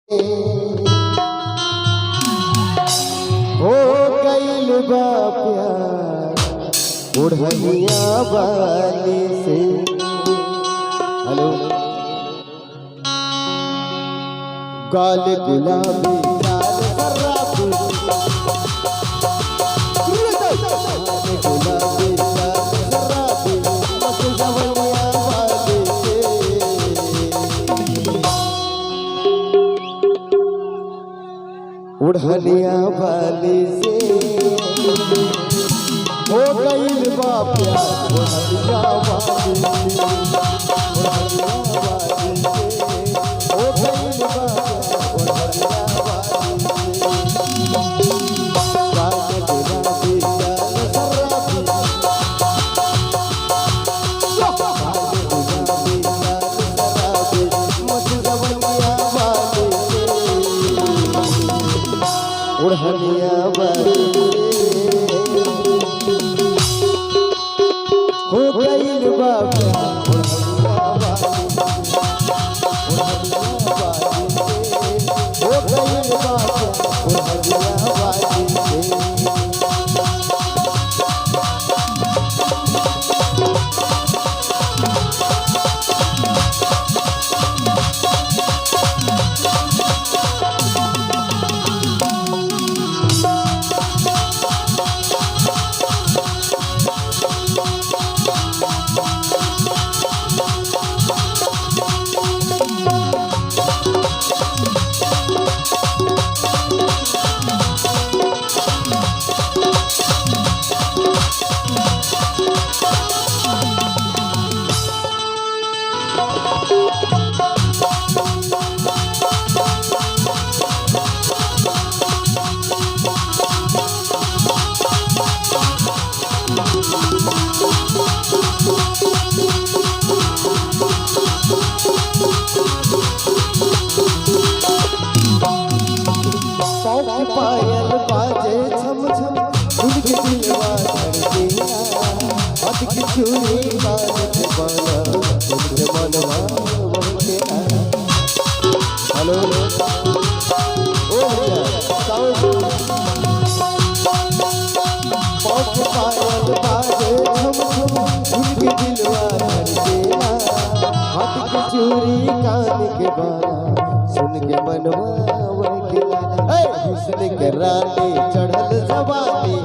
हो गइल बा प्यार बुढ़निया वाली से। हेलो गाल गुलाबी गाल शराबी, गुलाबी गाल शराबी, बस जवनिया वाली से। बुढ़निया वाली से हो गइल बा प्यार बुढ़निया वाली से। बुढ़निया वाली से हो गइल बा प्यार बुढ़निया वाली से। गाल गुलाबी गाल शराबी, गाल गुलाबी गाल शराबी, मत जवनिया वाली से। बुढ़निया वाली हो गइल बा प्यार बुढ़निया वाली से। बुढ़निया वाली से हो गइल बा प्यार बुढ़निया वाली से। पायल बाजे छम छम, उनके दिलवा धड़केला। हाथ की चूड़ी कान के बाला, उनके मनवा बहकेला। हेलो ओ भैया साउंड। पायल बाजे छम छम, उनके दिलवा धड़केला। हाथ की चूड़ी कान के बाला, सुन के मनवा बहकेला। हुस्न के रानी चढ़ल जवानी,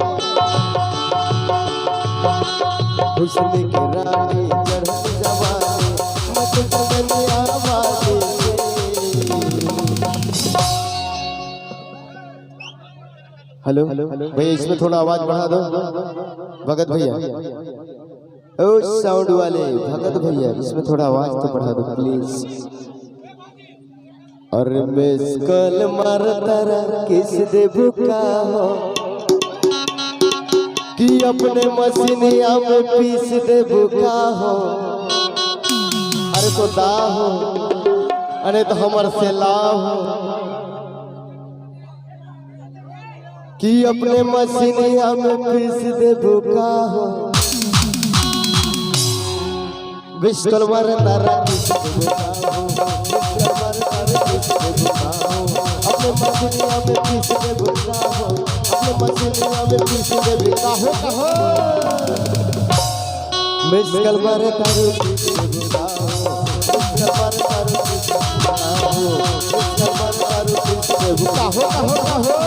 हुस्न के रानी चढ़ल जवानी, मत जवनिया वाली से। हेलो भैया इसमें थोड़ा आवाज बढ़ा दो भगत भैया। ओ साउंड वाले भगत भैया इसमें थोड़ा आवाज तो बढ़ा दो प्लीज। और मिस कॉल मारता किस दे भूखा हो कि अपने मसीनिया में पीस दे भूखा हो। अरे तो दा हो, अरे तो हमर से ला हो कि अपने मसीनिया में पीस दे भूखा हो। मिस कॉल मारता किस दे भूखा हो, अपने मसीनिया में पीस दे भूखा हो, अपने मसीनिया में पीस दे भूखा हो। मिस कॉल मारता किस दे भूखा हो, मिस कॉल मारता किस दे भूखा हो, मिस कॉल मारता किस दे भूखा हो।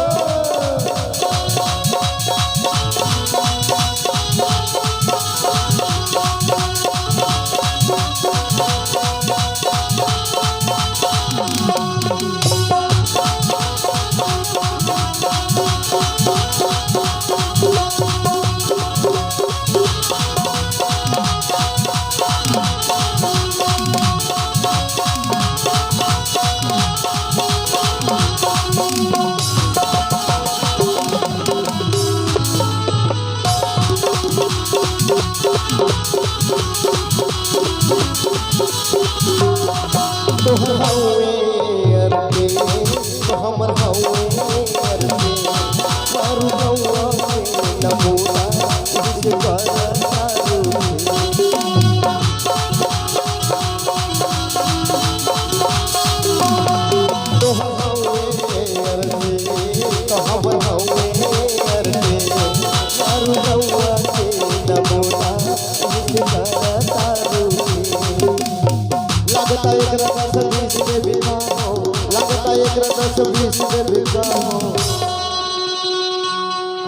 एकरा 10-20 दे बिका हो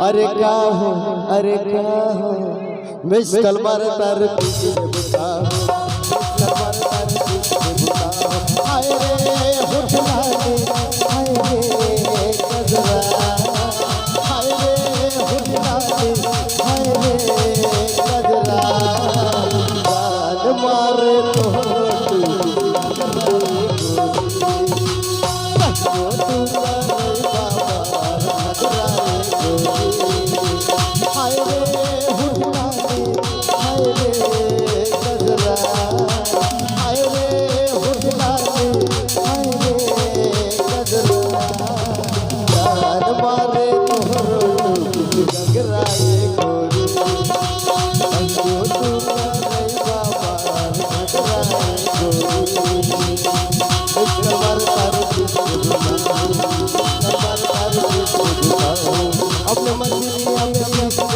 अरे क्या हो मिस कलमार तार पीछे बुका हो कलमार तार पीछे बुका हो हाय रे होठला रे हाय रे गजरा हाय रे होठला रे हाय रे गजरा जान मारे तो अपने मंदिर